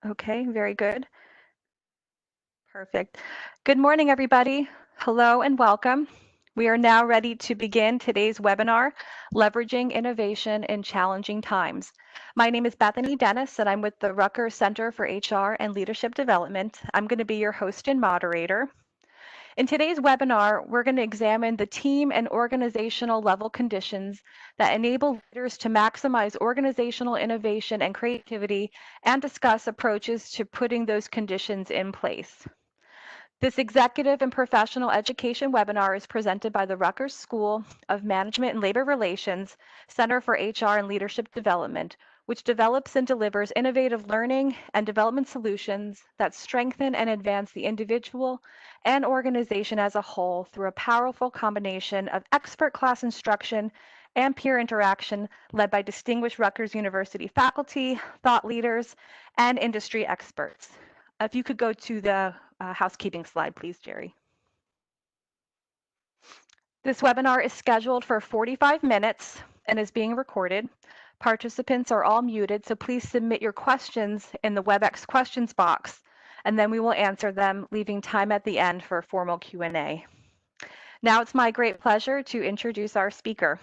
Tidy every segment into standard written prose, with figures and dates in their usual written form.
Okay, very good. Perfect. Good morning, everybody. Hello and welcome. We are now ready to begin today's webinar, Leveraging Innovation in Challenging Times. My name is Bethany Dennis, and I'm with the Rutgers Center for HR and Leadership Development. I'm going to be your host and moderator. In today's webinar, we're going to examine the team and organizational level conditions that enable leaders to maximize organizational innovation and creativity and discuss approaches to putting those conditions in place. This executive and professional education webinar is presented by the Rutgers School of Management and Labor Relations Center for HR and Leadership Development, which develops and delivers innovative learning and development solutions that strengthen and advance the individual and organization as a whole through a powerful combination of expert class instruction and peer interaction led by distinguished Rutgers University faculty, thought leaders, and industry experts. If you could go to the housekeeping slide, please, Jerry. This webinar is scheduled for 45 minutes and is being recorded. Participants are all muted, so please submit your questions in the WebEx questions box, and then we will answer them, leaving time at the end for a formal Q&A. Now it's my great pleasure to introduce our speaker.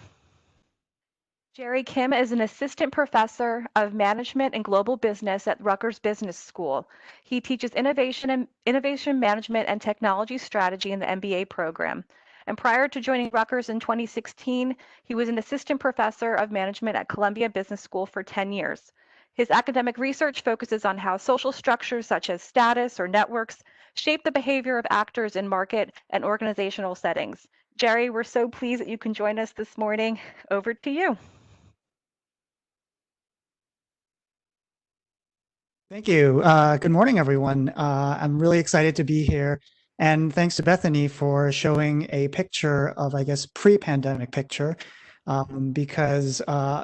Jerry Kim is an assistant professor of management and global business at Rutgers Business School. He teaches innovation management and technology strategy in the MBA program. And prior to joining Rutgers in 2016, he was an assistant professor of management at Columbia Business School for 10 years. His academic research focuses on how social structures such as status or networks shape the behavior of actors in market and organizational settings. Jerry, we're so pleased that you can join us this morning. Over to you. Thank you. Good morning, everyone. I'm really excited to be here. And thanks to Bethany for showing a picture of, I guess, pre-pandemic picture. Because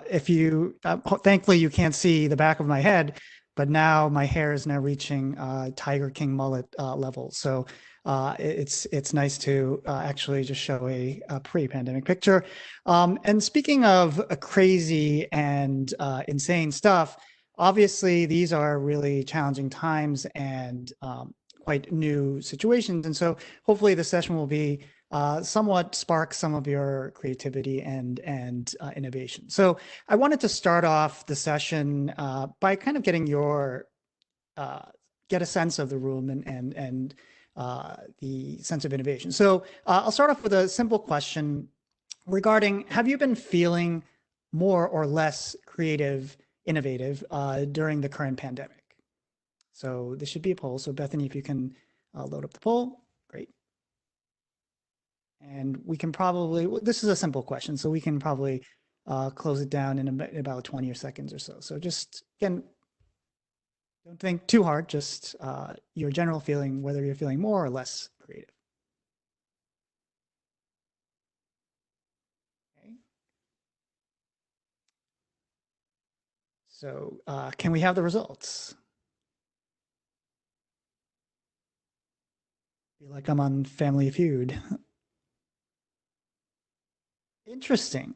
if you, thankfully you can't see the back of my head, but now my hair is now reaching Tiger King mullet level. So it's nice to actually just show a pre-pandemic picture. And speaking of crazy and insane stuff, obviously, these are really challenging times and quite new situations. And so hopefully the session will be somewhat spark some of your creativity and innovation. So I wanted to start off the session by kind of getting your, get a sense of the room and the sense of innovation. So I'll start off with a simple question regarding, have you been feeling more or less creative, innovative during the current pandemic? So this should be a poll. So Bethany, if you can load up the poll, great. And we can probably, this is a simple question, so we can probably close it down in about 20 seconds or so. So just, again, don't think too hard, just your general feeling, whether you're feeling more or less creative. Okay. So can we have the results? I feel like I'm on Family Feud. Interesting.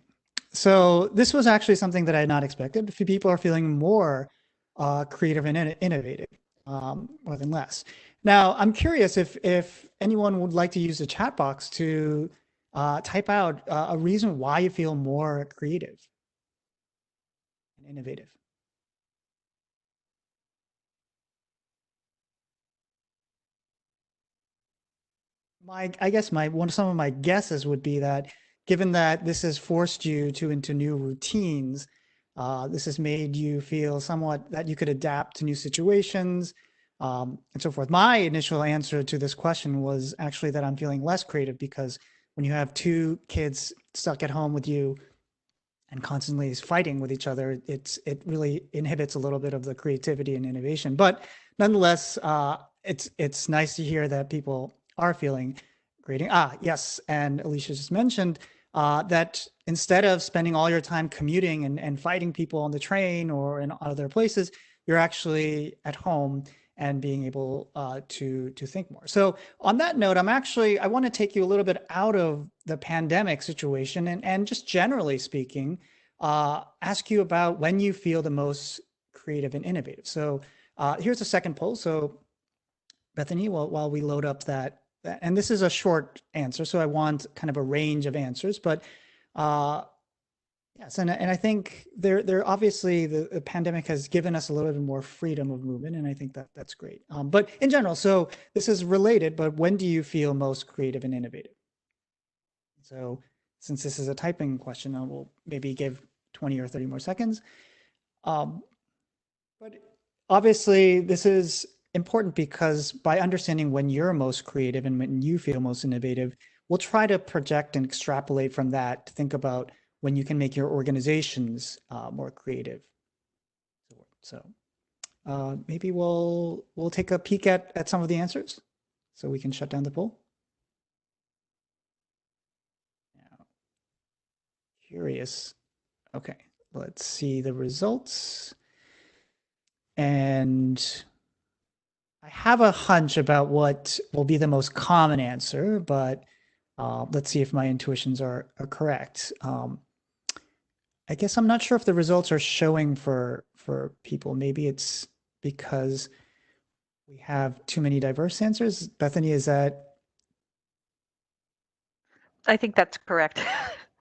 So this was actually something that I had not expected. A few people are feeling more creative and innovative more than less. Now, I'm curious if anyone would like to use the chat box to type out a reason why you feel more creative and innovative. I guess some of my guesses would be that given that this has forced you into new routines, this has made you feel somewhat that you could adapt to new situations, and so forth. My initial answer to this question was actually that I'm feeling less creative because when you have two kids stuck at home with you and constantly fighting with each other, it really inhibits a little bit of the creativity and innovation. But nonetheless, it's nice to hear that people are feeling great. Yes, and Alicia just mentioned that instead of spending all your time commuting and fighting people on the train or in other places, you're actually at home and being able to think more. So on that note, I want to take you a little bit out of the pandemic situation and just generally speaking, ask you about when you feel the most creative and innovative. So Here's a second poll. So Bethany, while we load up and this is a short answer, so I want kind of a range of answers, but yes, and I think there obviously the pandemic has given us a little bit more freedom of movement, and I think that's great. But in general, so this is related, but when do you feel most creative and innovative? So since this is a typing question, I will maybe give 20 or 30 more seconds. Um, but obviously, this is important because by understanding when you're most creative and when you feel most innovative, we'll try to project and extrapolate from that to think about when you can make your organizations more creative. So maybe we'll take a peek at some of the answers so we can shut down the poll. Now, curious. Okay, let's see the results. And I have a hunch about what will be the most common answer, but let's see if my intuitions are correct. I guess I'm not sure if the results are showing for people. Maybe it's because we have too many diverse answers. Bethany, is that? I think that's correct.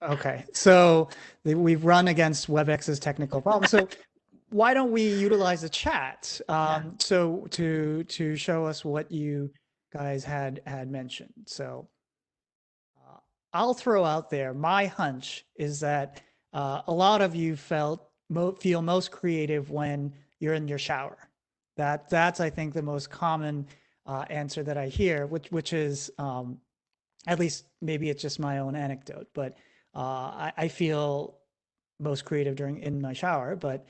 Okay, so we've run against WebEx's technical problems. So why don't we utilize the chat so to show us what you guys had mentioned. So I'll throw out there my hunch is that a lot of you feel most creative when you're in your shower. That's I think the most common answer that I hear, which is at least maybe it's just my own anecdote, but I feel most creative in my shower. But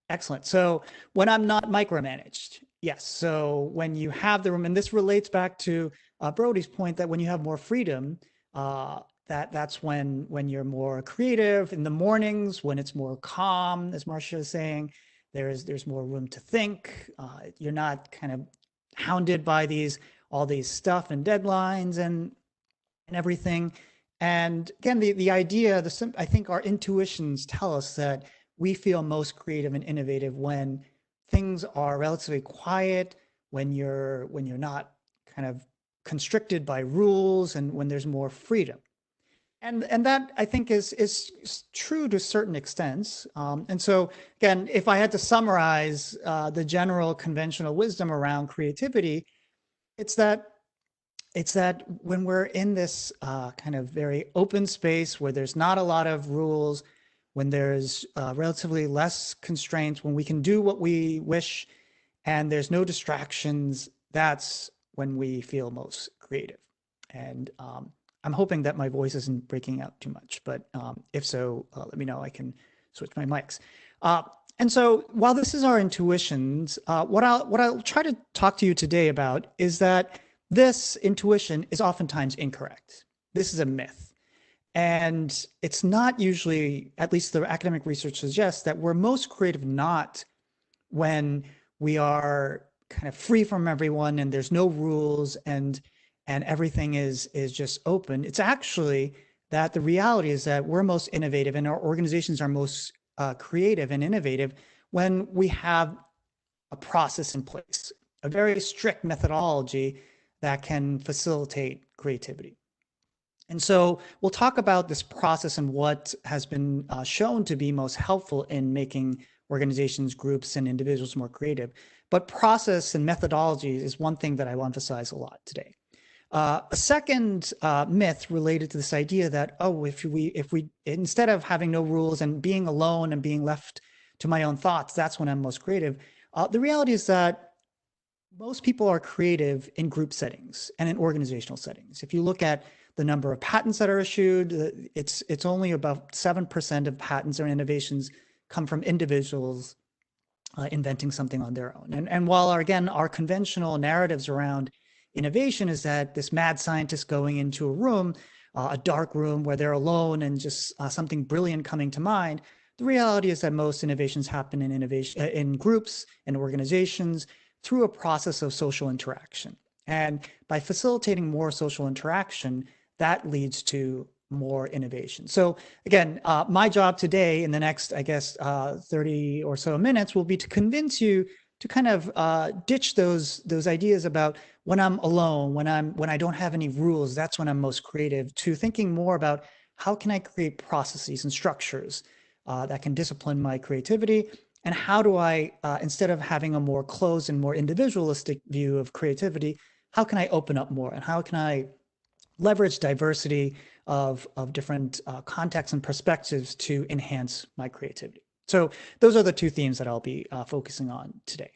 excellent. So when I'm not micromanaged, yes. So when you have the room, and this relates back to Brody's point that when you have more freedom, that's when you're more creative in the mornings, when it's more calm, as Marcia is saying, there's more room to think. You're not kind of hounded by all these stuff and deadlines and everything. And again, the idea, I think our intuitions tell us that we feel most creative and innovative when things are relatively quiet, when you're not kind of constricted by rules, and when there's more freedom. And that I think is true to certain extents. And so again, if I had to summarize the general conventional wisdom around creativity, it's that when we're in this kind of very open space where there's not a lot of rules, when there's relatively less constraints, when we can do what we wish and there's no distractions, that's when we feel most creative. And I'm hoping that my voice isn't breaking out too much, but if so, let me know. I can switch my mics. And so while this is our intuitions, what I'll try to talk to you today about is that this intuition is oftentimes incorrect. This is a myth. And it's not usually, at least the academic research suggests, that we're most creative not when we are kind of free from everyone and there's no rules and everything is just open. It's actually that the reality is that we're most innovative and our organizations are most creative and innovative when we have a process in place, a very strict methodology that can facilitate creativity. And so we'll talk about this process and what has been shown to be most helpful in making organizations, groups, and individuals more creative. But process and methodology is one thing that I will emphasize a lot today. A second myth related to this idea that, if we instead of having no rules and being alone and being left to my own thoughts, that's when I'm most creative. The reality is that most people are creative in group settings and in organizational settings. If you look at the number of patents that are issued, it's only about 7% of patents or innovations come from individuals inventing something on their own. And while our conventional narratives around innovation is that this mad scientist going into a room, a dark room where they're alone and just something brilliant coming to mind, the reality is that most innovations happen in groups and organizations through a process of social interaction. And by facilitating more social interaction, that leads to more innovation. So again, my job today in the next, 30 or so minutes will be to convince you to kind of ditch those ideas about when I'm alone, when I don't have any rules, that's when I'm most creative, to thinking more about how can I create processes and structures that can discipline my creativity, and how do I, instead of having a more closed and more individualistic view of creativity, how can I open up more, and how can I leverage diversity of different contexts and perspectives to enhance my creativity. So those are the two themes that I'll be focusing on today.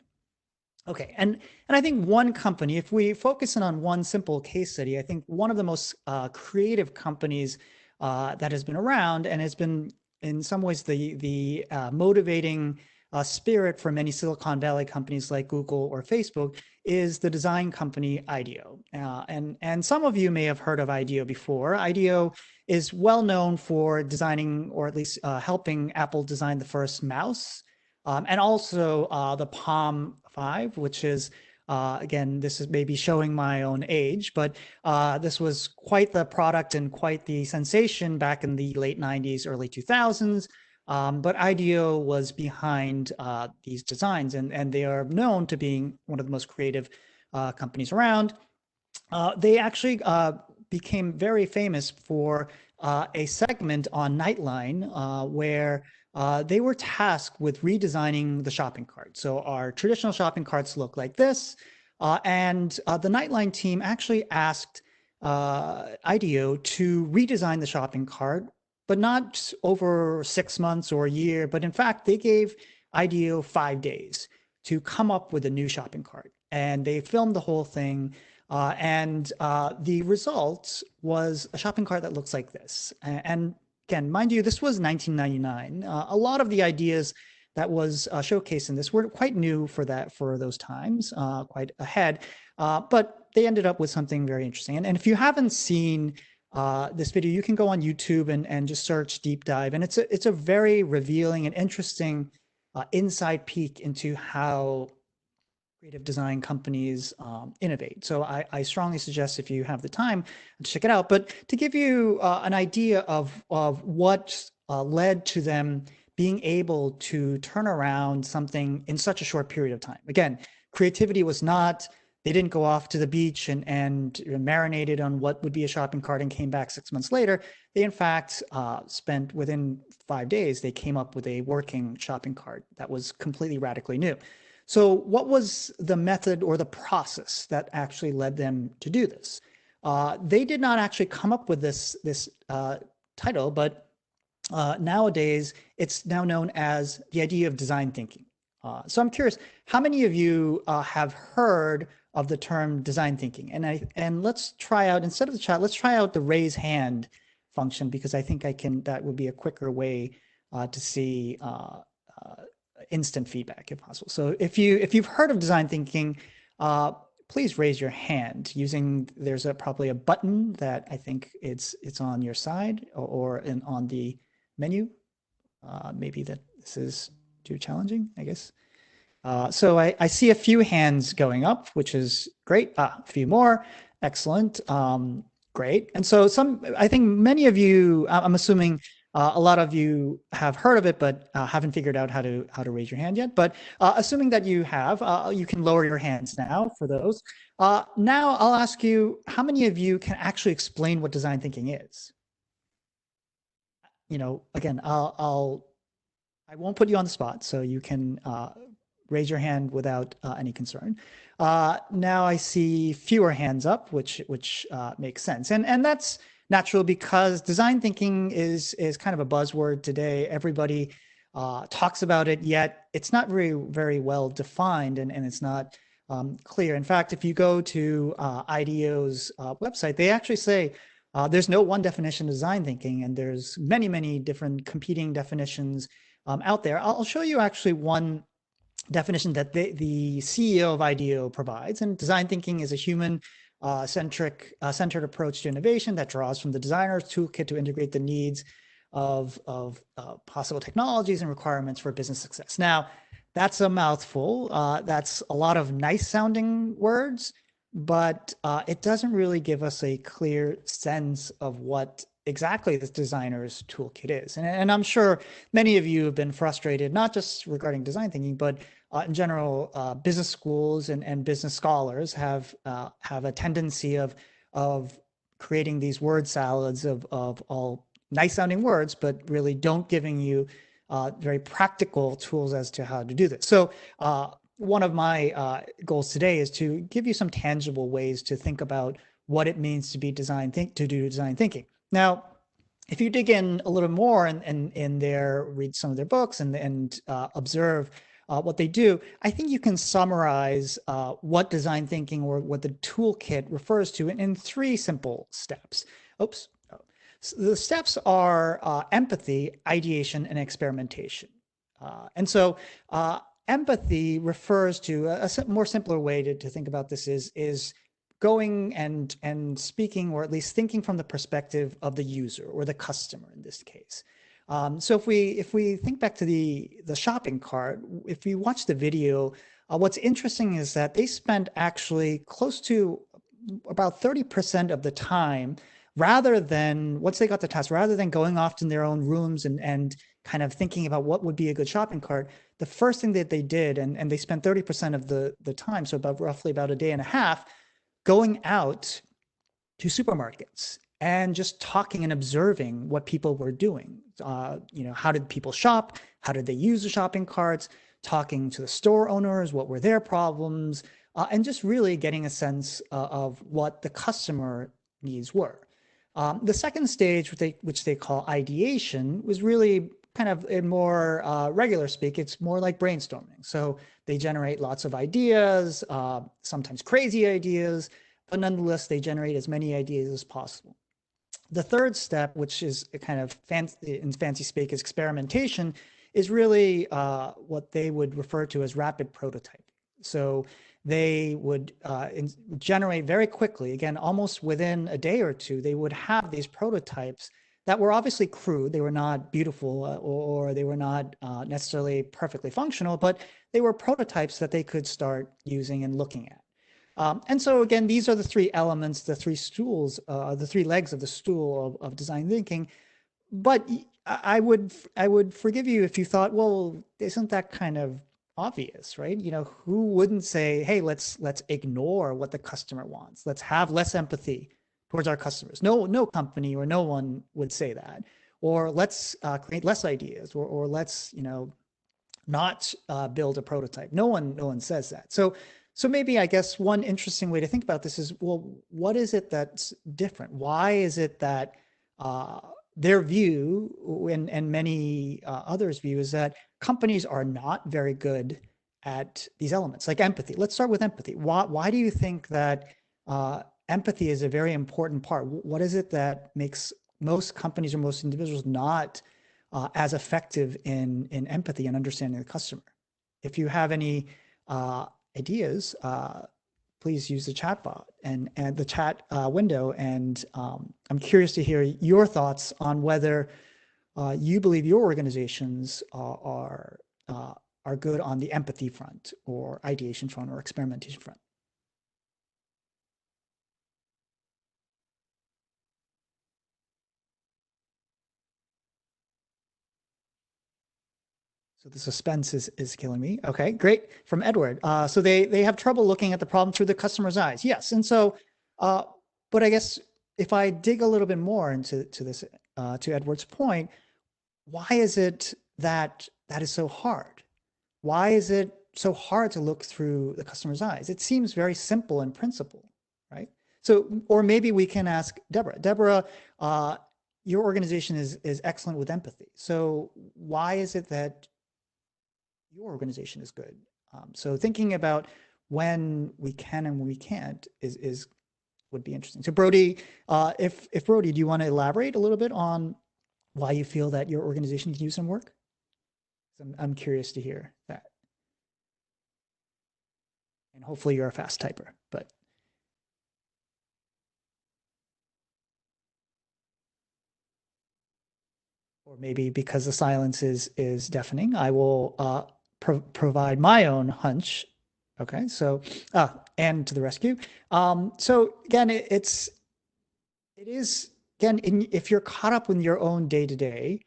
Okay, and I think one company, if we focus in on one simple case study, I think one of the most creative companies that has been around and has been in some ways the motivating spirit for many Silicon Valley companies like Google or Facebook is the design company IDEO. And some of you may have heard of IDEO before. IDEO is well known for designing, or at least helping Apple design the first mouse. And also the Palm 5, which is, again, this is maybe showing my own age, but this was quite the product and quite the sensation back in the late 90s, early 2000s. But IDEO was behind these designs, and they are known to being one of the most creative companies around. They actually became very famous for a segment on Nightline where they were tasked with redesigning the shopping cart. So our traditional shopping carts look like this. And the Nightline team actually asked IDEO to redesign the shopping cart, but not over 6 months or a year. But in fact, they gave IDEO 5 days to come up with a new shopping cart. And they filmed the whole thing. And the result was a shopping cart that looks like this. And again, mind you, this was 1999. A lot of the ideas that was showcased in this were quite new for those times, quite ahead. But they ended up with something very interesting. And if you haven't seen this video, you can go on YouTube and just search deep dive. And it's a very revealing and interesting inside peek into how creative design companies innovate. So I strongly suggest, if you have the time, to check it out. But to give you an idea of what led to them being able to turn around something in such a short period of time. Again, creativity was not, they didn't go off to the beach and marinated on what would be a shopping cart and came back 6 months later. They, in fact, spent within 5 days, they came up with a working shopping cart that was completely radically new. So what was the method or the process that actually led them to do this? They did not actually come up with this title, but nowadays it's now known as the idea of design thinking. So I'm curious, how many of you have heard of the term design thinking? And let's try out, instead of the chat, let's try out the raise hand function, because I think that would be a quicker way to see instant feedback if possible. So if you've heard of design thinking, please raise your hand using, there's probably a button that I think it's on your side or on the menu. Maybe that this is too challenging, I guess. So I see a few hands going up, which is great. A few more, excellent, great. And so I think many of you, I'm assuming a lot of you have heard of it, but haven't figured out how to raise your hand yet. But assuming that you have, you can lower your hands now for those. Now I'll ask you, how many of you can actually explain what design thinking is? Again, I won't put you on the spot, so you can raise your hand without any concern. Now I see fewer hands up, which makes sense, and that's natural because design thinking is kind of a buzzword today. Everybody talks about it, yet it's not very well defined, and it's not clear. In fact, if you go to IDEO's website, they actually say there's no one definition of design thinking, and there's many different competing definitions out there. I'll show you actually one definition that the CEO of IDEO provides. And design thinking is a human centered approach to innovation that draws from the designer's toolkit to integrate the needs of possible technologies and requirements for business success. Now, that's a mouthful. That's a lot of nice sounding words, but it doesn't really give us a clear sense of what exactly this designer's toolkit is. And I'm sure many of you have been frustrated, not just regarding design thinking, but in general, business schools and business scholars have a tendency of creating these word salads of all nice sounding words, but really don't giving you very practical tools as to how to do this. So one of my goals today is to give you some tangible ways to think about what it means to be to do design thinking. Now, if you dig in a little more and in there, read some of their books and observe what they do, I think you can summarize what design thinking or what the toolkit refers to in three simple steps. Oops. So the steps are empathy, ideation, and experimentation. And so empathy refers to a more simpler way to think about this is going and speaking, or at least thinking from the perspective of the user or the customer in this case. So if we think back to the shopping cart, if you watch the video, what's interesting is that they spent actually close to about 30% of the time, rather than once they got the task, rather than going off in their own rooms and kind of thinking about what would be a good shopping cart, the first thing that they did, and they spent 30% of the time, so roughly about a day and a half, going out to supermarkets and just talking and observing what people were doing. How did people shop? How did they use the shopping carts? Talking to the store owners, what were their problems? And just really getting a sense of what the customer needs were. The second stage, which they call ideation, was really kind of in more regular speak. It's more like brainstorming. So they generate lots of ideas, sometimes crazy ideas, but nonetheless, they generate as many ideas as possible. The third step, which is kind of in fancy speak is experimentation, is really what they would refer to as rapid prototyping. So they would generate very quickly, again, almost within a day or two, they would have these prototypes that were obviously crude. They were not beautiful or they were not necessarily perfectly functional, but they were prototypes that they could start using and looking at. And so again, these are the three elements, the three stools, the three legs of the stool of design thinking. But I would forgive you if you thought, well, isn't that kind of obvious, right? Who wouldn't say, hey, let's ignore what the customer wants. Let's have less empathy towards our customers. No company or no one would say that. Or let's create less ideas, or let's not build a prototype. No one says that. So maybe I guess one interesting way to think about this is, well, what is it that's different? Why is it that their view and many others' view is that companies are not very good at these elements, like empathy? Let's start with empathy. Why do you think that empathy is a very important part? What is it that makes most companies or most individuals not as effective in empathy and understanding the customer? If you have any ideas, please use the chat bot and the chat window. And I'm curious to hear your thoughts on whether you believe your organizations are good on the empathy front, or ideation front, or experimentation front. So the suspense is killing me. Okay, great. From Edward. So they have trouble looking at the problem through the customer's eyes. Yes, and so, but I guess if I dig a little bit more into this, to Edward's point, why is it that is so hard? Why is it so hard to look through the customer's eyes? It seems very simple in principle, right? So, or maybe we can ask Deborah. Deborah, your organization is excellent with empathy. So why is it that your organization is good? So thinking about when we can and when we can't is would be interesting. So Brody, if Brody, do you want to elaborate a little bit on why you feel that your organization can use some work? I'm curious to hear that. And hopefully you're a fast typer, but. Or maybe because the silence is deafening, I will provide my own hunch. Okay, so and to the rescue. So again, it is again, if you're caught up in your own day to day,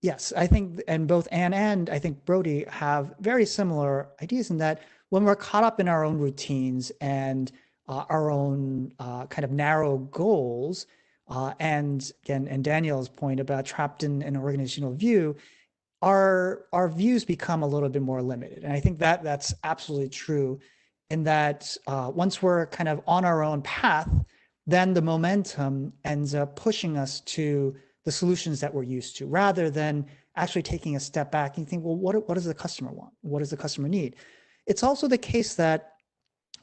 yes, I think, and both Anne and I think Brody have very similar ideas in that when we're caught up in our own routines and our own kind of narrow goals, and again, and Danielle's point about trapped in an organizational view, our views become a little bit more limited. And I think that that's absolutely true in that once we're kind of on our own path, then the momentum ends up pushing us to the solutions that we're used to, rather than actually taking a step back and think, well, what does the customer want? What does the customer need? It's also the case that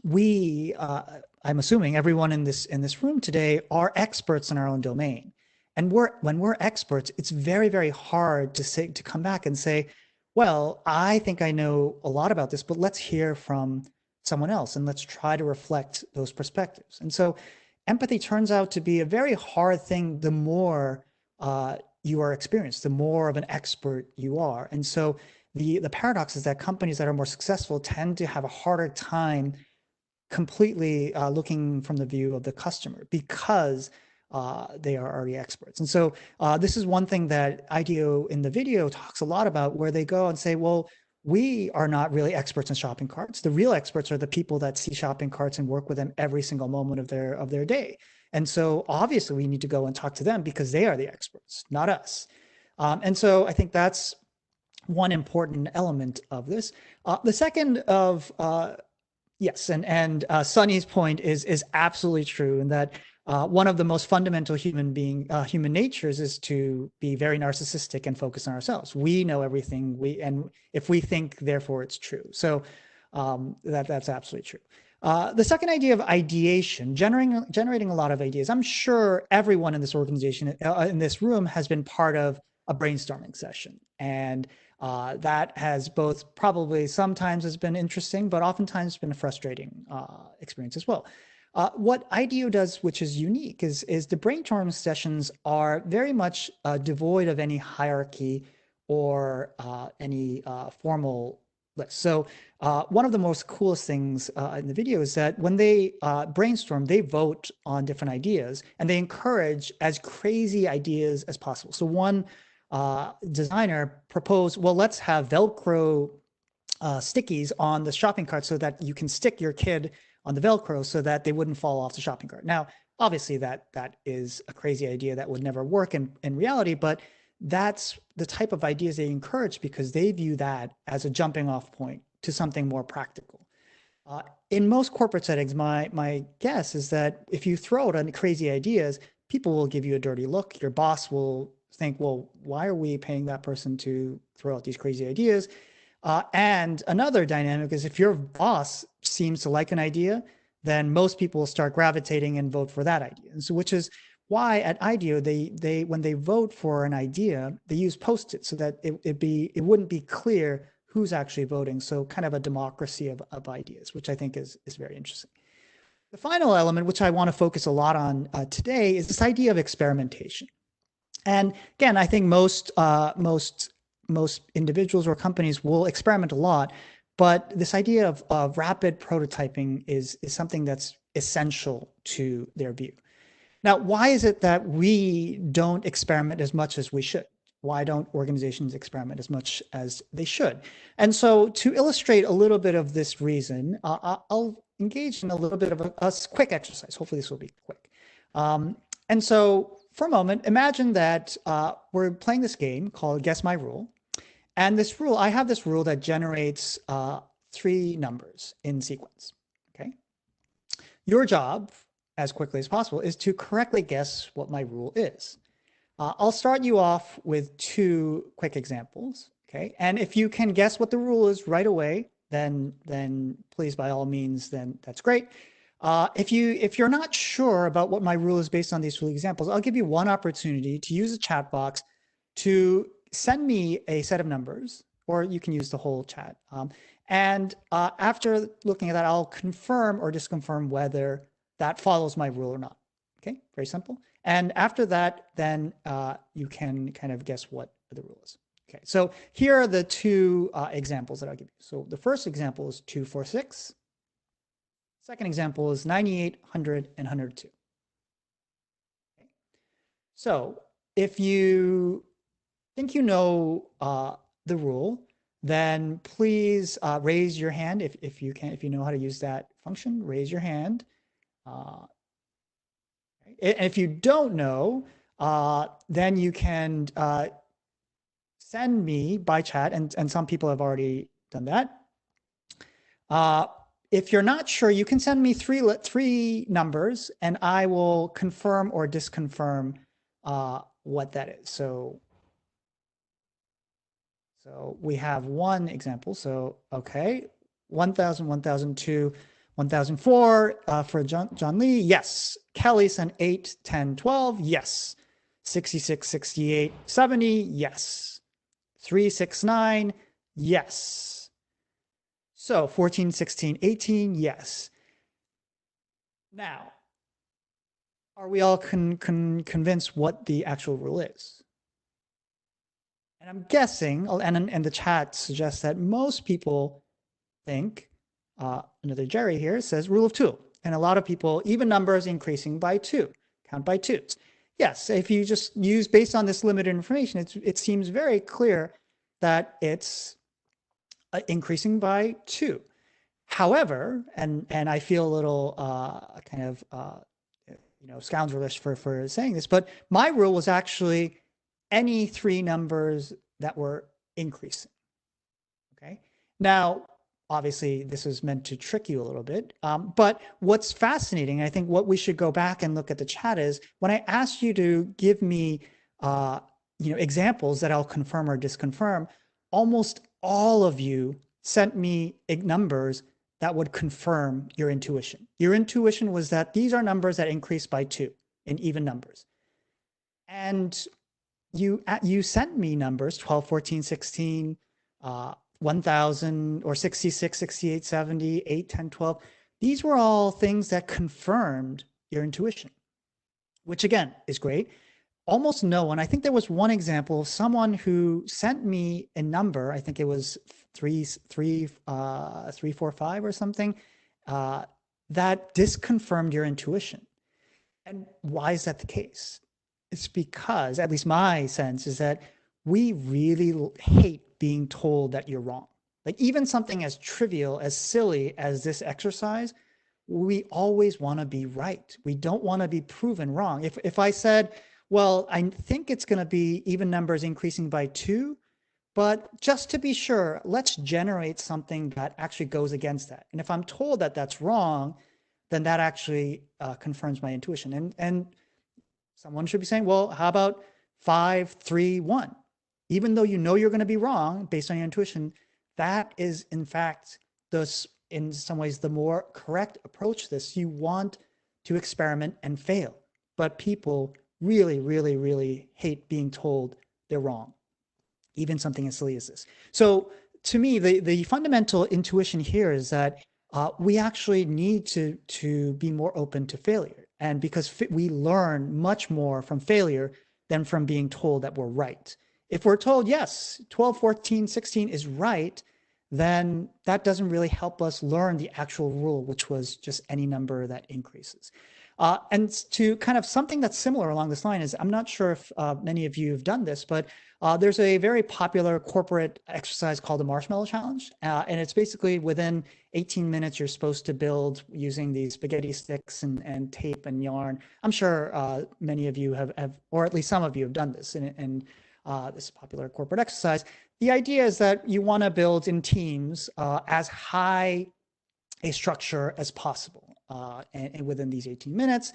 we, I'm assuming everyone in this room today are experts in our own domain. And when we're experts, it's very, very hard to come back and say, well, I think I know a lot about this, but let's hear from someone else and let's try to reflect those perspectives. And so empathy turns out to be a very hard thing the more you are experienced, the more of an expert you are. And so the paradox is that companies that are more successful tend to have a harder time completely looking from the view of the customer because they are already experts. And so this is one thing that IDEO in the video talks a lot about, where they go and say, well, we are not really experts in shopping carts. The real experts are the people that see shopping carts and work with them every single moment of their day. And so obviously we need to go and talk to them because they are the experts, not us. And so I think that's one important element of this. The second of yes, and Sunny's point is absolutely true, in that one of the most fundamental human natures is to be very narcissistic and focus on ourselves. We know everything, and if we think, therefore it's true. So that's absolutely true. The second idea of ideation, generating a lot of ideas. I'm sure everyone in this organization, in this room, has been part of a brainstorming session, and that has both probably sometimes has been interesting, but oftentimes been a frustrating experience as well. What IDEO does, which is unique, is the brainstorming sessions are very much devoid of any hierarchy or any formal list. So one of the most coolest things in the video is that when they brainstorm, they vote on different ideas and they encourage as crazy ideas as possible. So one designer proposed, well, let's have Velcro stickies on the shopping cart so that you can stick your kid on the Velcro so that they wouldn't fall off the shopping cart. Now, obviously that is a crazy idea that would never work in reality, but that's the type of ideas they encourage because they view that as a jumping off point to something more practical. In most corporate settings, my guess is that if you throw out crazy ideas, people will give you a dirty look. Your boss will think, well, why are we paying that person to throw out these crazy ideas? And another dynamic is if your boss seems to like an idea, then most people will start gravitating and vote for that idea. And so, which is why at IDEO, they when they vote for an idea, they use Post-it so that it wouldn't be clear who's actually voting. So kind of a democracy of ideas, which I think is very interesting. The final element, which I want to focus a lot on today, is this idea of experimentation. And again, I think most individuals or companies will experiment a lot, but this idea of rapid prototyping is something that's essential to their view. Now, why is it that we don't experiment as much as we should? Why don't organizations experiment as much as they should? And so to illustrate a little bit of this reason, I'll engage in a little bit of a quick exercise. Hopefully this will be quick. And so for a moment, imagine that we're playing this game called Guess My Rule. And this rule, I have this rule that generates 3 numbers in sequence, okay? Your job, as quickly as possible, is to correctly guess what my rule is. I'll start you off with 2 quick examples, okay? And if you can guess what the rule is right away, then please, by all means, then that's great. If you're not sure about what my rule is based on these 2 examples, I'll give you one opportunity to use the chat box to send me a set of numbers, or you can use the whole chat. And after looking at that, I'll confirm or disconfirm whether that follows my rule or not. Okay, very simple. And after that, then you can kind of guess what the rule is. Okay, so here are the 2 examples that I'll give you. So the first example is 246. Second example is 98, 100, and 102. Okay. So if you think you know the rule, then please raise your hand if you can, if you know how to use that function, raise your hand. Uh, and if you don't know, then you can send me by chat, and some people have already done that. Uh, if you're not sure, you can send me three numbers, and I will confirm or disconfirm what that is. So we have one example. So, okay, 1,000, 1,002, 1,004 for John Lee. Yes. Kelly sent 8, 10, 12. Yes. 66, 68, 70. Yes. 369. Yes. So 14, 16, 18. Yes. Now, are we all convinced what the actual rule is? And I'm guessing, and the chat suggests that most people think, another Jerry here says rule of two. And a lot of people, even numbers increasing by two, count by twos. Yes, if you just use based on this limited information, it seems very clear that it's increasing by two. However, and I feel a little kind of scoundrelish for saying this, but my rule was actually any three numbers that were increasing. Okay. Now, obviously, this was meant to trick you a little bit. But what's fascinating, I think what we should go back and look at the chat is when I asked you to give me examples that I'll confirm or disconfirm, almost all of you sent me numbers that would confirm your intuition. Your intuition was that these are numbers that increase by two in even numbers. And you sent me numbers 12, 14, 16, 1,000 or 66, 68, 70, 8, 10, 12. These were all things that confirmed your intuition, which again is great. Almost no one, I think there was one example of someone who sent me a number, I think it was 345 or something, that disconfirmed your intuition. And why is that the case? It's because, at least my sense is that we really hate being told that you're wrong. Like even something as trivial, as silly as this exercise, we always want to be right. We don't want to be proven wrong. If I said, well, I think it's going to be even numbers increasing by two, but just to be sure, let's generate something that actually goes against that. And if I'm told that that's wrong, then that actually confirms my intuition. And someone should be saying, well, how about 5, 3, 1? Even though you know you're going to be wrong based on your intuition, that is in fact in some ways the more correct approach to this. You want to experiment and fail, but people really, really, really hate being told they're wrong, even something as silly as this. So to me, the fundamental intuition here is that we actually need to be more open to failure. And because we learn much more from failure than from being told that we're right. If we're told, yes, 12, 14, 16 is right, then that doesn't really help us learn the actual rule, which was just any number that increases. And to kind of something that's similar along this line is, I'm not sure if many of you have done this, but there's a very popular corporate exercise called the Marshmallow Challenge. And it's basically within 18 minutes, you're supposed to build using these spaghetti sticks and tape and yarn. I'm sure many of you have, or at least some of you have done this in this popular corporate exercise. The idea is that you want to build in teams as high a structure as possible and within these 18 minutes.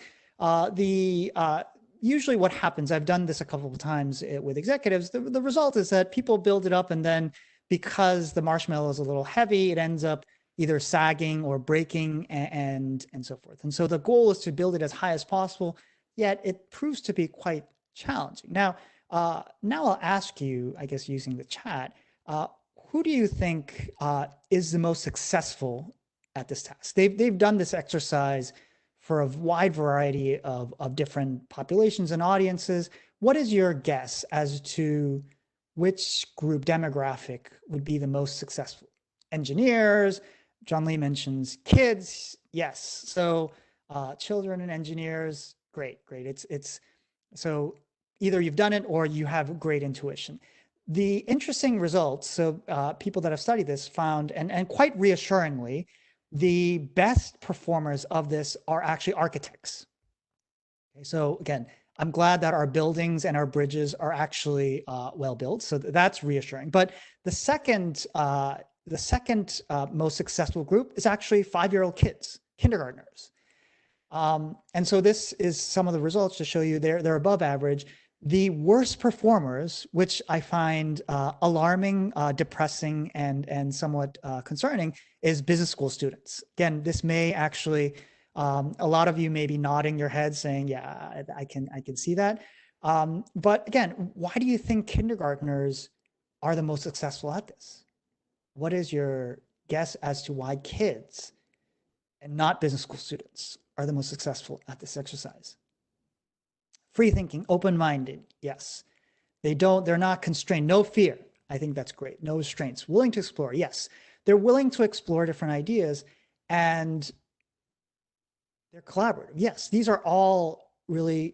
Usually what happens, I've done this a couple of times with executives, the result is that people build it up and then because the marshmallow is a little heavy, it ends up either sagging or breaking and so forth. And so the goal is to build it as high as possible, yet it proves to be quite challenging. Now I'll ask you, I guess using the chat, who do you think is the most successful at this task? They've done this exercise for a wide variety of different populations and audiences. What is your guess as to which group demographic would be the most successful? Engineers, John Lee mentions kids. Yes. So children and engineers, great. It's so either you've done it or you have great intuition. The interesting results, so people that have studied this found, and quite reassuringly, the best performers of this are actually architects. Okay, so again, I'm glad that our buildings and our bridges are actually well built, so that's reassuring. But the second most successful group is actually 5-year-old kids, kindergartners. And so this is some of the results to show you they're above average. The worst performers, which I find alarming, depressing, and somewhat concerning, is business school students. Again, this may actually, a lot of you may be nodding your head saying, yeah, I can see that. But again, why do you think kindergartners are the most successful at this? What is your guess as to why kids and not business school students are the most successful at this exercise? Free thinking, open-minded, yes. They're not constrained, no fear. I think that's great. No restraints, willing to explore, yes. They're willing to explore different ideas and they're collaborative. Yes, these are all really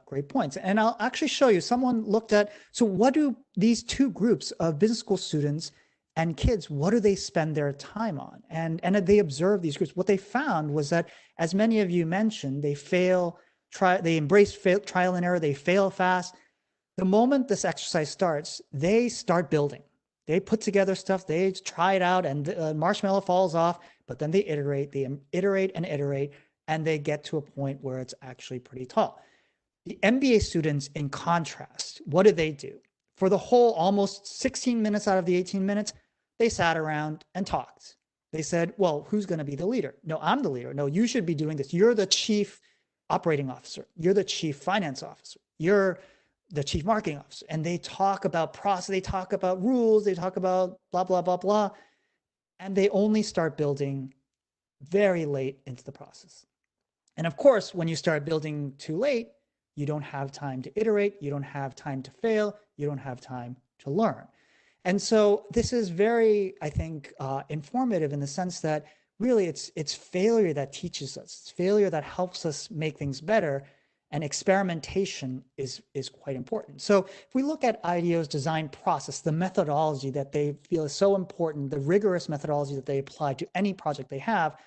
great points. And I'll actually show you, someone looked at, so what do these two groups of business school students and kids, what do they spend their time on? And they observed these groups. What they found was that, as many of you mentioned, they embrace trial and error, they fail fast. The moment this exercise starts, they start building. They put together stuff, they try it out, and the marshmallow falls off, but then they iterate and iterate, and they get to a point where it's actually pretty tall. The MBA students, in contrast, what did they do? For the whole almost 16 minutes out of the 18 minutes, they sat around and talked. They said, well, who's going to be the leader? No, I'm the leader. No, you should be doing this. You're the chief operating officer. You're the chief finance officer. You're the chief marketing officer. And they talk about process. They talk about rules. They talk about blah, blah, blah, blah. And they only start building very late into the process. And of course, when you start building too late, you don't have time to iterate. You don't have time to fail. You don't have time to learn. And so this is very, I think, informative in the sense that really it's failure that teaches us. It's failure that helps us make things better. And experimentation is quite important. So if we look at IDEO's design process, the methodology that they feel is so important, the rigorous methodology that they apply to any project they have,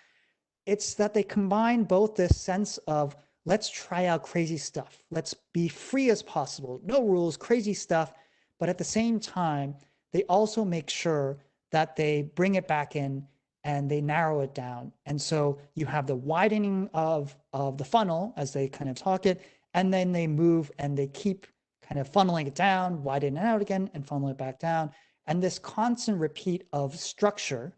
it's that they combine both this sense of let's try out crazy stuff. Let's be free as possible. No rules, crazy stuff. But at the same time, they also make sure that they bring it back in and they narrow it down. And so you have the widening of the funnel as they kind of talk it, and then they move and they keep kind of funneling it down, widen it out again, and funnel it back down. And this constant repeat of structure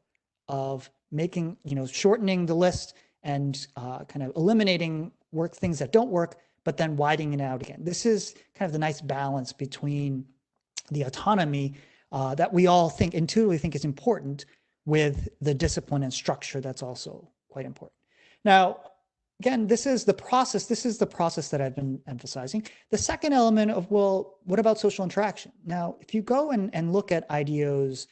of making, shortening the list and kind of eliminating things that don't work, but then widening it out again. This is kind of the nice balance between the autonomy that we all intuitively think is important with the discipline and structure that's also quite important. Now, again, this is the process. This is the process that I've been emphasizing. The second element of, well, what about social interaction? Now, if you go and look at IDEO's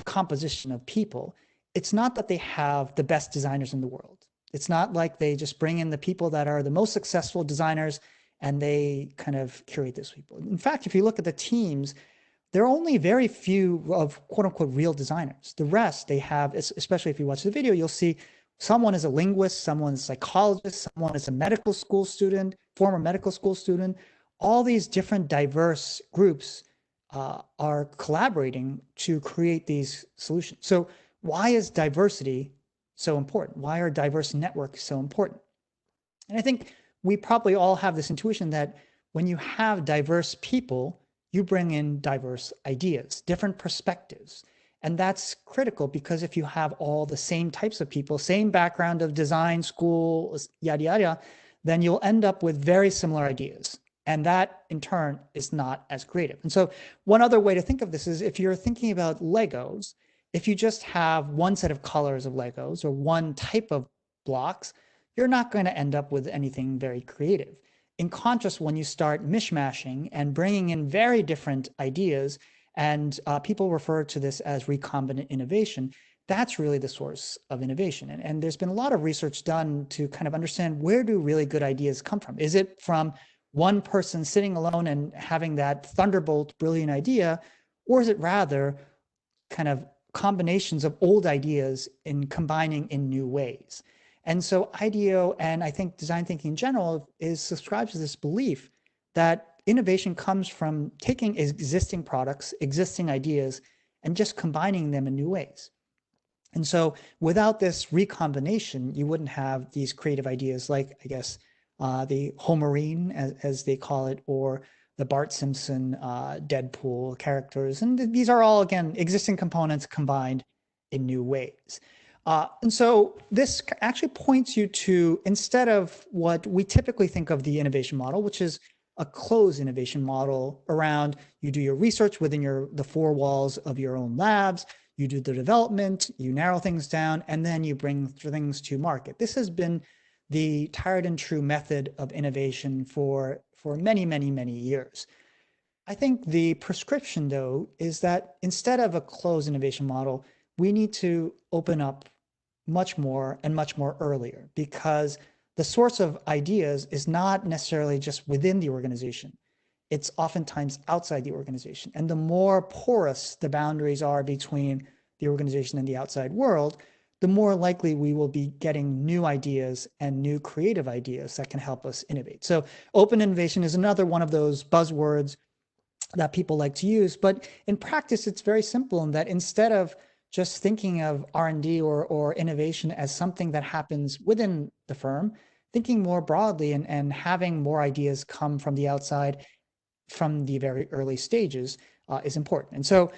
composition of people, it's not that they have the best designers in the world. It's not like they just bring in the people that are the most successful designers and they kind of curate those people. In fact, if you look at the teams, there are only very few of quote unquote real designers. The rest they have, especially if you watch the video, you'll see someone is a linguist, someone is a psychologist, someone is a medical school student, former medical school student. All these different diverse groups are collaborating to create these solutions. So why is diversity so important? Why are diverse networks so important? And I think we probably all have this intuition that when you have diverse people, you bring in diverse ideas, different perspectives. And that's critical because if you have all the same types of people, same background of design, school, yada, yada, then you'll end up with very similar ideas. And that in turn is not as creative. And so one other way to think of this is if you're thinking about Legos, if you just have one set of colors of Legos or one type of blocks, you're not going to end up with anything very creative. In contrast, when you start mishmashing and bringing in very different ideas, and people refer to this as recombinant innovation, that's really the source of innovation. And there's been a lot of research done to kind of understand where do really good ideas come from? Is it from one person sitting alone and having that thunderbolt brilliant idea, or is it rather kind of combinations of old ideas in combining in new ways? And so IDEO, and I think design thinking in general, is subscribes to this belief that innovation comes from taking existing products, existing ideas, and just combining them in new ways. And so without this recombination, you wouldn't have these creative ideas like, I guess, the Homerine, as they call it, or the Bart Simpson Deadpool characters. And these are all, again, existing components combined in new ways. And so this actually points you to, instead of what we typically think of the innovation model, which is a closed innovation model around you do your research within the four walls of your own labs, you do the development, you narrow things down, and then you bring things to market. This has been the tried and true method of innovation for many, many, many years. I think the prescription, though, is that instead of a closed innovation model, we need to open up much more and much more earlier, because the source of ideas is not necessarily just within the organization. It's oftentimes outside the organization. And the more porous the boundaries are between the organization and the outside world, the more likely we will be getting new ideas and new creative ideas that can help us innovate. So open innovation is another one of those buzzwords that people like to use, but in practice, it's very simple in that instead of just thinking of R&D or innovation as something that happens within the firm, thinking more broadly and having more ideas come from the outside from the very early stages is important. And so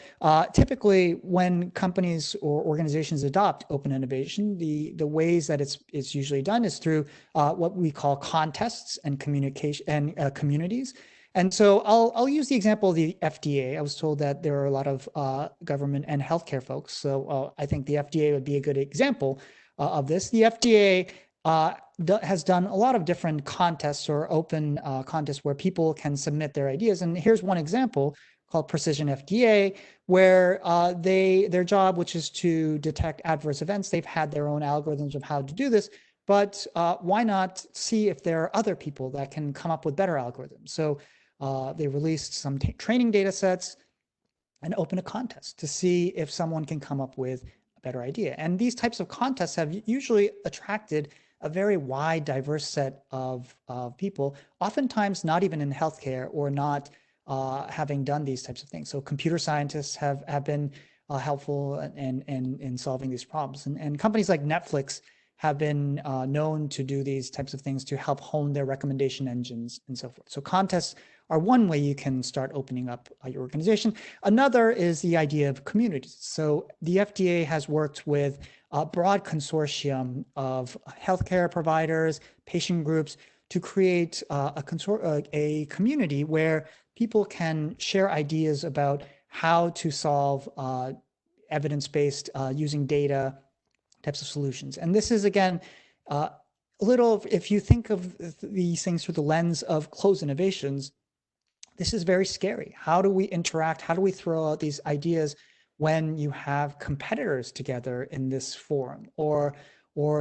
typically when companies or organizations adopt open innovation, the ways that it's usually done is through what we call contests and communication and communities. And so I'll use the example of the FDA. I was told that there are a lot of government and healthcare folks. So I think the FDA would be a good example of this. The FDA has done a lot of different contests or open contests where people can submit their ideas. And here's one example called Precision FDA, where their job, which is to detect adverse events, they've had their own algorithms of how to do this. But why not see if there are other people that can come up with better algorithms? So they released some training data sets and open a contest to see if someone can come up with a better idea. And these types of contests have usually attracted a very wide, diverse set of people, oftentimes not even in healthcare or not having done these types of things. So computer scientists have been helpful in solving these problems. And companies like Netflix have been known to do these types of things to help hone their recommendation engines and so forth. So contests are one way you can start opening up your organization. Another is the idea of communities. So the FDA has worked with a broad consortium of healthcare providers, patient groups, to create a community where people can share ideas about how to solve evidence-based using data types of solutions. And this is, again, a little, if you think of these things through the lens of closed innovations, this is very scary. How do we interact? How do we throw out these ideas when you have competitors together in this forum, or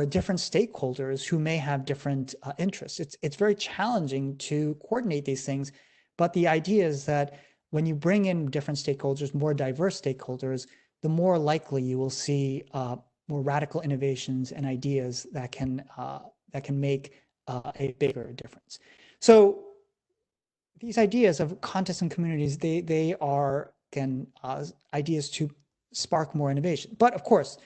different stakeholders who may have different interests? It's very challenging to coordinate these things. But the idea is that when you bring in different stakeholders, more diverse stakeholders, the more likely you will see more radical innovations and ideas that can make a bigger difference. So these ideas of contests and communities, they are, again, ideas to spark more innovation. But of course,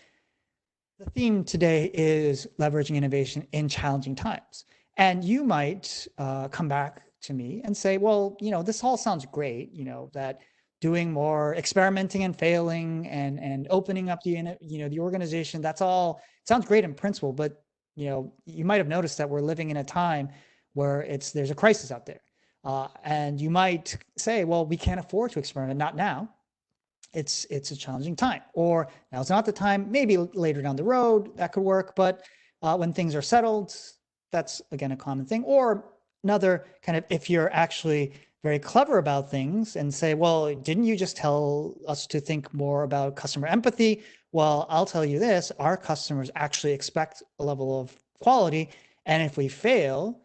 the theme today is leveraging innovation in challenging times. And you might come back to me and say, well, this all sounds great, that doing more experimenting and failing and opening up the organization, that's all sounds great in principle, but you might have noticed that we're living in a time where there's a crisis out there. And you might say, well, we can't afford to experiment, not now. It's a challenging time, or now's not the time, maybe later down the road that could work, but when things are settled, that's, again, a common thing. Or another kind of, if you're actually very clever about things and say, well, didn't you just tell us to think more about customer empathy? Well, I'll tell you this, our customers actually expect a level of quality, and if we fail,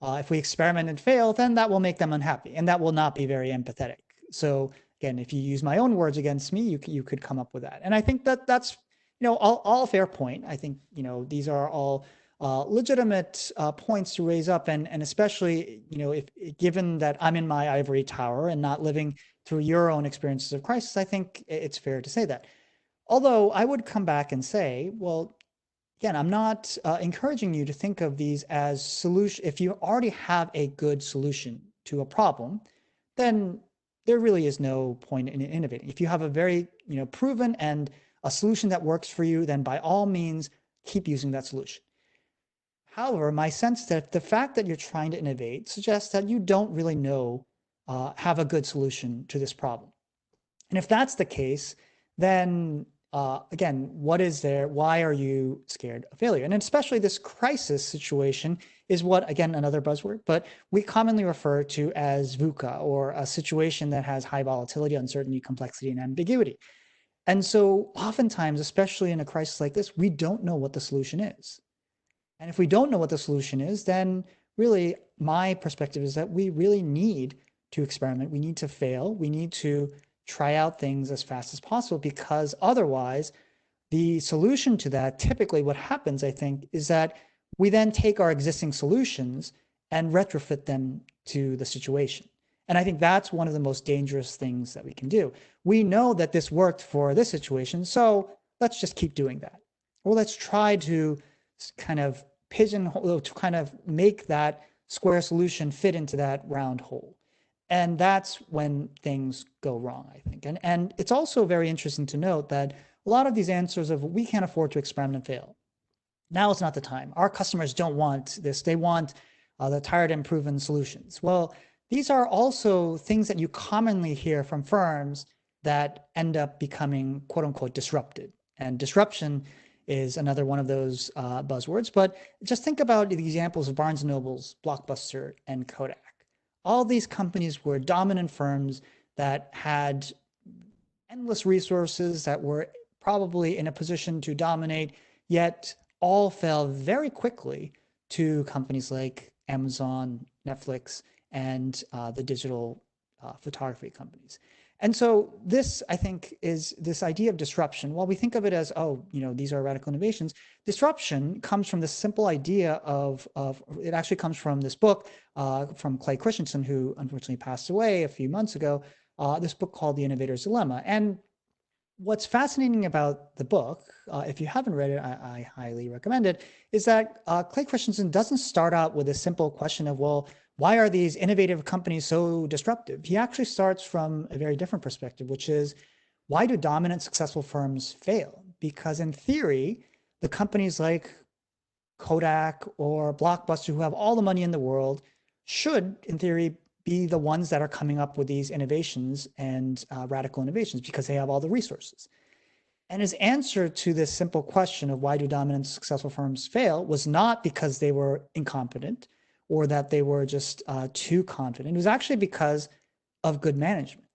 If we experiment and fail, then that will make them unhappy, and that will not be very empathetic. So again, if you use my own words against me, you could come up with that. And I think that that's all fair point. I think these are all legitimate points to raise up, and especially if given that I'm in my ivory tower and not living through your own experiences of crisis, I think it's fair to say that. Although I would come back and say, well, again, I'm not encouraging you to think of these as solution. If you already have a good solution to a problem, then there really is no point in innovating. If you have a very proven and a solution that works for you, then by all means keep using that solution. However, my sense that the fact that you're trying to innovate suggests that you don't really have a good solution to this problem. And if that's the case, then again, what is there? Why are you scared of failure? And especially this crisis situation is what, again, another buzzword, but we commonly refer to as VUCA, or a situation that has high volatility, uncertainty, complexity, and ambiguity. And so oftentimes, especially in a crisis like this, we don't know what the solution is. And if we don't know what the solution is, then really my perspective is that we really need to experiment. We need to fail. We need to try out things as fast as possible, because otherwise the solution to that, typically what happens, I think, is that we then take our existing solutions and retrofit them to the situation. And I think that's one of the most dangerous things that we can do. We know that this worked for this situation, so let's just keep doing that. Or let's try to kind of pigeonhole, to kind of make that square solution fit into that round hole. And that's when things go wrong, I think. And it's also very interesting to note that a lot of these answers of we can't afford to experiment and fail. Now is not the time. Our customers don't want this. They want the tired and proven solutions. Well, these are also things that you commonly hear from firms that end up becoming quote unquote disrupted. And disruption is another one of those buzzwords. But just think about the examples of Barnes & Noble's, Blockbuster, and Kodak. All these companies were dominant firms that had endless resources, that were probably in a position to dominate, yet all fell very quickly to companies like Amazon, Netflix, and the digital photography companies. And so this, I think, is this idea of disruption. While we think of it as, these are radical innovations, disruption comes from the simple idea of it actually comes from this book from Clay Christensen, who unfortunately passed away a few months ago, this book called The Innovator's Dilemma. And what's fascinating about the book, if you haven't read it, I highly recommend it, is that Clay Christensen doesn't start out with a simple question of, well, why are these innovative companies so disruptive? He actually starts from a very different perspective, which is, why do dominant, successful firms fail? Because in theory, the companies like Kodak or Blockbuster, who have all the money in the world, should, in theory, be the ones that are coming up with these innovations and radical innovations, because they have all the resources. And his answer to this simple question of why do dominant, successful firms fail was not because they were incompetent or that they were just too confident. It was actually because of good management.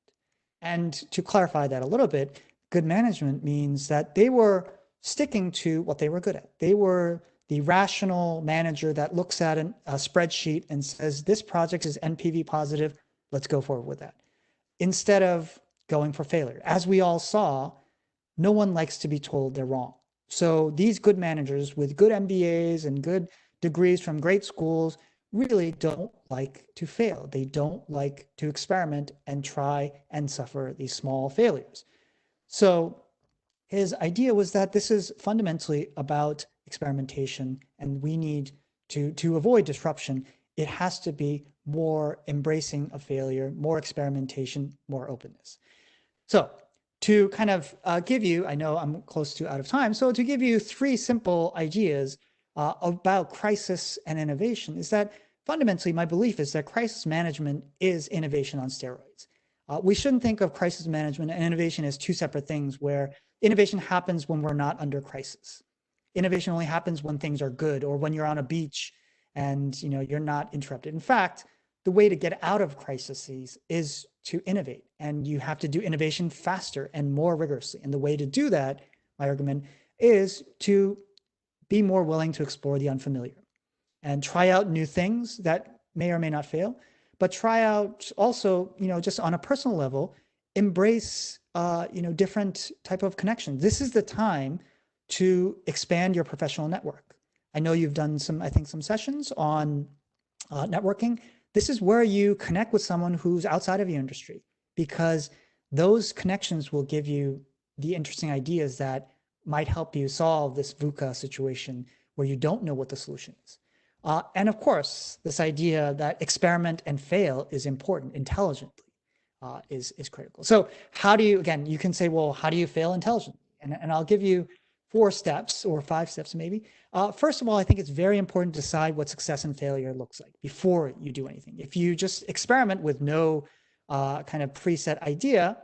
And to clarify that a little bit, good management means that they were sticking to what they were good at. They were the rational manager that looks at a spreadsheet and says, this project is NPV positive, let's go forward with that, instead of going for failure. As we all saw, no one likes to be told they're wrong. So these good managers with good MBAs and good degrees from great schools really don't like to fail. They don't like to experiment and try and suffer these small failures. So his idea was that this is fundamentally about experimentation, and we need to avoid disruption. It has to be more embracing of failure, more experimentation, more openness. So to kind of give you, I know I'm close to out of time, so to give you 3 simple ideas about crisis and innovation is that fundamentally my belief is that crisis management is innovation on steroids. We shouldn't think of crisis management and innovation as 2 separate things, where innovation happens when we're not under crisis. Innovation only happens when things are good, or when you're on a beach and you're not interrupted. In fact, the way to get out of crises is to innovate, and you have to do innovation faster and more rigorously. And the way to do that, my argument, is to be more willing to explore the unfamiliar and try out new things that may or may not fail, but try out also, just on a personal level, embrace, different type of connections. This is the time to expand your professional network. I know you've done I think some sessions on networking. This is where you connect with someone who's outside of your industry, because those connections will give you the interesting ideas that might help you solve this VUCA situation where you don't know what the solution is. And of course, this idea that experiment and fail is important intelligently is critical. So how do you, again, you can say, well, how do you fail intelligently? And I'll give you 4 steps or 5 steps maybe. First of all, I think it's very important to decide what success and failure looks like before you do anything. If you just experiment with no kind of preset idea,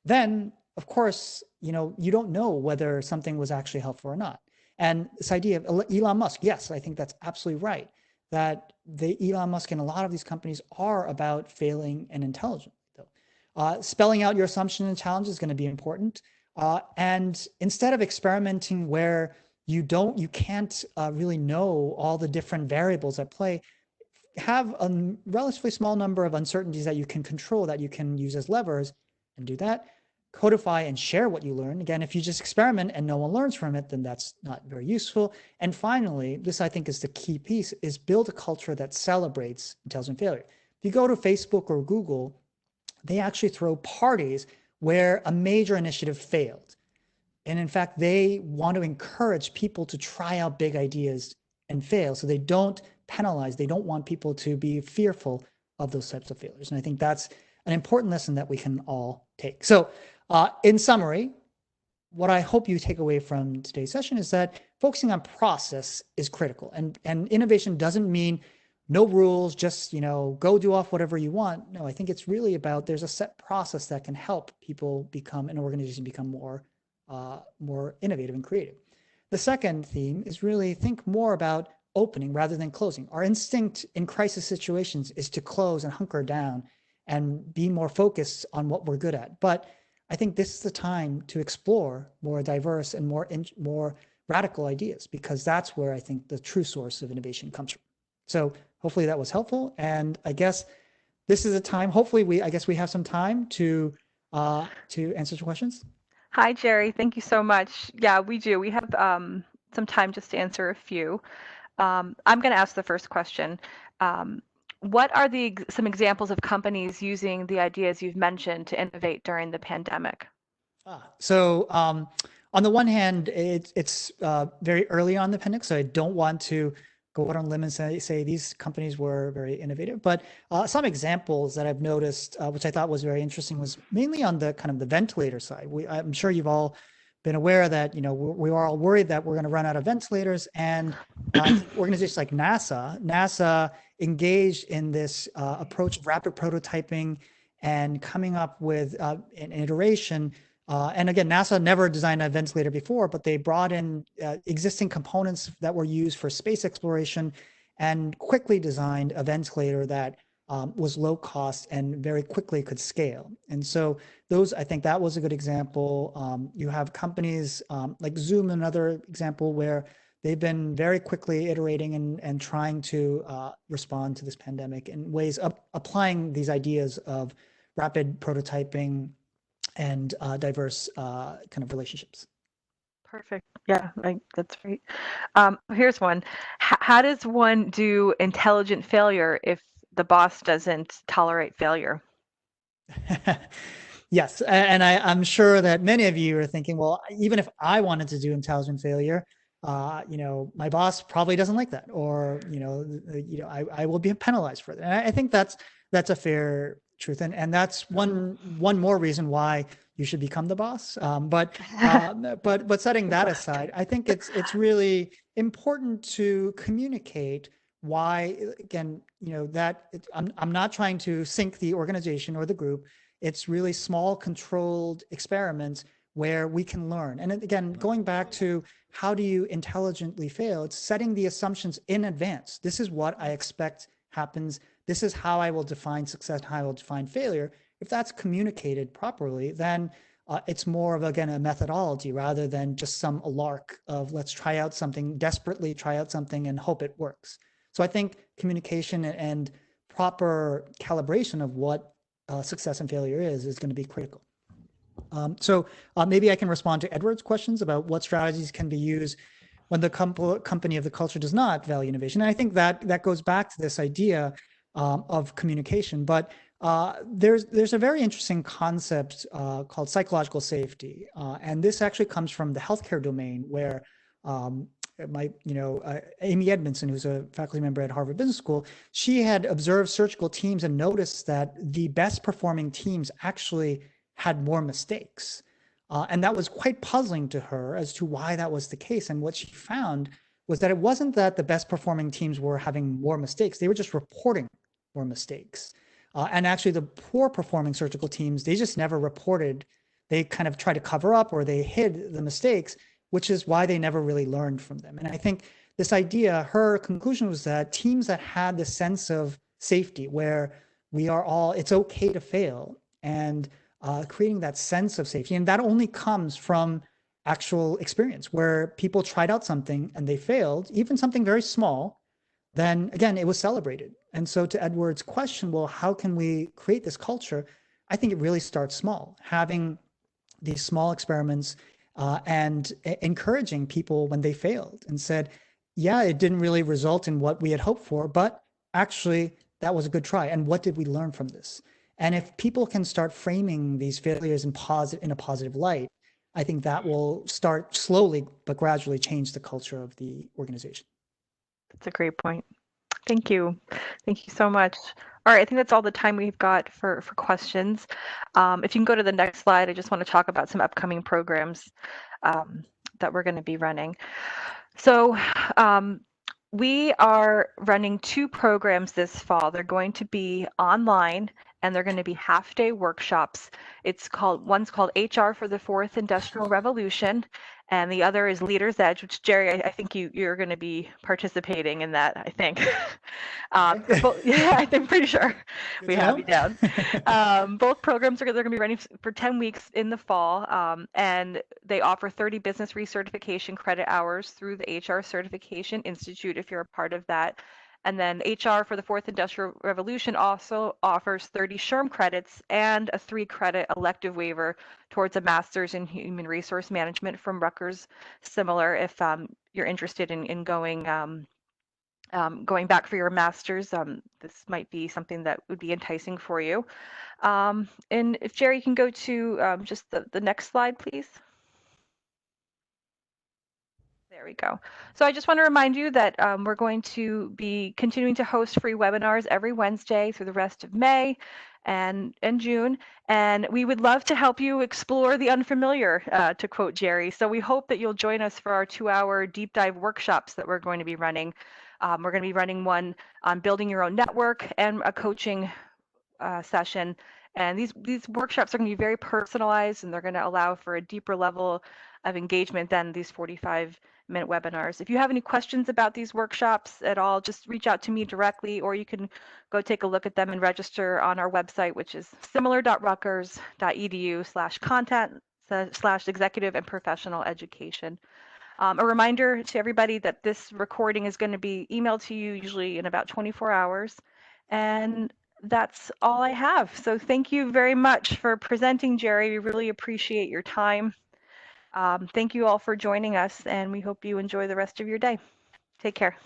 then of course, you don't know whether something was actually helpful or not. And this idea of Elon Musk, yes, I think that's absolutely right. That Elon Musk and a lot of these companies are about failing and intelligent. Spelling out your assumption and challenge is going to be important. And instead of experimenting where you can't really know all the different variables at play, have a relatively small number of uncertainties that you can control, that you can use as levers, and do that. Codify and share what you learn. Again, if you just experiment and no one learns from it, then that's not very useful. And finally, this I think is the key piece, is build a culture that celebrates intelligent failure. If you go to Facebook or Google, they actually throw parties where a major initiative failed. And in fact, they want to encourage people to try out big ideas and fail. So they don't penalize. They don't want people to be fearful of those types of failures. And I think that's an important lesson that we can all take. So in summary, what I hope you take away from today's session is that focusing on process is critical. And innovation doesn't mean no rules, just, go do off whatever you want. No, I think it's really about there's a set process that can help people become, an organization become more innovative and creative. The second theme is really think more about opening rather than closing. Our instinct in crisis situations is to close and hunker down and be more focused on what we're good at. But I think this is the time to explore more diverse and more radical ideas, because that's where I think the true source of innovation comes from. So hopefully that was helpful. And I guess this is a time, hopefully we have some time to answer some questions. Hi, Jerry. Thank you so much. Yeah, we do. We have some time just to answer a few. I'm going to ask the first question. What are some examples of companies using the ideas you've mentioned to innovate during the pandemic? So on the one hand, it's very early on the pandemic, so I don't want to go out on a limb and say these companies were very innovative. But some examples that I've noticed, which I thought was very interesting, was mainly on the kind of the ventilator side. I'm sure you've all been aware that we are all worried that we're going to run out of ventilators, and organizations like NASA engaged in this approach of rapid prototyping and coming up with an iteration. And again, NASA never designed a ventilator before, but they brought in existing components that were used for space exploration and quickly designed a ventilator that was low cost and very quickly could scale. And so I think that was a good example. You have companies like Zoom, another example where they've been very quickly iterating and trying to respond to this pandemic in ways of applying these ideas of rapid prototyping and diverse kind of relationships. Perfect. Yeah, that's great. Here's one. How does one do intelligent failure if the boss doesn't tolerate failure? Yes, and I'm sure that many of you are thinking, well, even if I wanted to do intelligent failure, my boss probably doesn't like that, or I will be penalized for that. And I think that's a fair truth, and that's one more reason why you should become the boss. But setting that aside, I think it's really important to communicate why. Again, I'm not trying to sink the organization or the group. It's really small, controlled experiments where we can learn. And again, going back to how do you intelligently fail? It's setting the assumptions in advance. This is what I expect happens. This is how I will define success, how I will define failure. If that's communicated properly, then it's more of, again, a methodology rather than just some lark of let's try out something, desperately try out something and hope it works. So I think communication and proper calibration of what success and failure is going to be critical. So maybe I can respond to Edward's questions about what strategies can be used when the company of the culture does not value innovation. And I think that goes back to this idea of communication. But there's a very interesting concept called psychological safety, and this actually comes from the healthcare domain, where Amy Edmondson, who's a faculty member at Harvard Business School, she had observed surgical teams and noticed that the best performing teams actually had more mistakes. And that was quite puzzling to her as to why that was the case. And what she found was that it wasn't that the best performing teams were having more mistakes, they were just reporting more mistakes. And actually, the poor performing surgical teams, they just never reported. They kind of tried to cover up or they hid the mistakes, which is why they never really learned from them. And I think this idea, her conclusion was that teams that had this sense of safety, where it's okay to fail, and creating that sense of safety. And that only comes from actual experience, where people tried out something and they failed, even something very small, then again, it was celebrated. And so to Edward's question, well, how can we create this culture? I think it really starts small, having these small experiments and encouraging people when they failed and said, yeah, it didn't really result in what we had hoped for, but actually that was a good try. And what did we learn from this? And if people can start framing these failures in a positive light, I think that will start slowly but gradually change the culture of the organization. That's a great point. Thank you. Thank you so much. All right, I think that's all the time we've got for questions. If you can go to the next slide, I just want to talk about some upcoming programs that we're going to be running. So we are running 2 programs this fall. They're going to be online and they're going to be half-day workshops. One's called HR for the Fourth Industrial Revolution, and the other is Leader's Edge, which Jerry, I think you're going to be participating in that, I think. Yeah, I'm pretty sure we have you down. Both programs they're going to be running for 10 weeks in the fall, and they offer 30 business recertification credit hours through the HR Certification Institute if you're a part of that. And then HR for the Fourth Industrial Revolution also offers 30 SHRM credits and a 3-credit elective waiver towards a master's in human resource management from Rutgers. Similar if you're interested in going back for your master's, this might be something that would be enticing for you. And if Jerry can go to just the next slide, please. There we go. So I just want to remind you that we're going to be continuing to host free webinars every Wednesday through the rest of May and June. And we would love to help you explore the unfamiliar, to quote Jerry. So we hope that you'll join us for our 2-hour deep dive workshops that we're going to be running. We're going to be running one on building your own network and a coaching session. And these workshops are going to be very personalized, and they're going to allow for a deeper level of engagement than these 45-minute webinars. If you have any questions about these workshops at all, just reach out to me directly, or you can go take a look at them and register on our website, which is similar.rutgers.edu/content/executive and professional education. A reminder to everybody that this recording is going to be emailed to you usually in about 24 hours. And that's all I have. So thank you very much for presenting, Jerry. We really appreciate your time. Thank you all for joining us, and we hope you enjoy the rest of your day. Take care.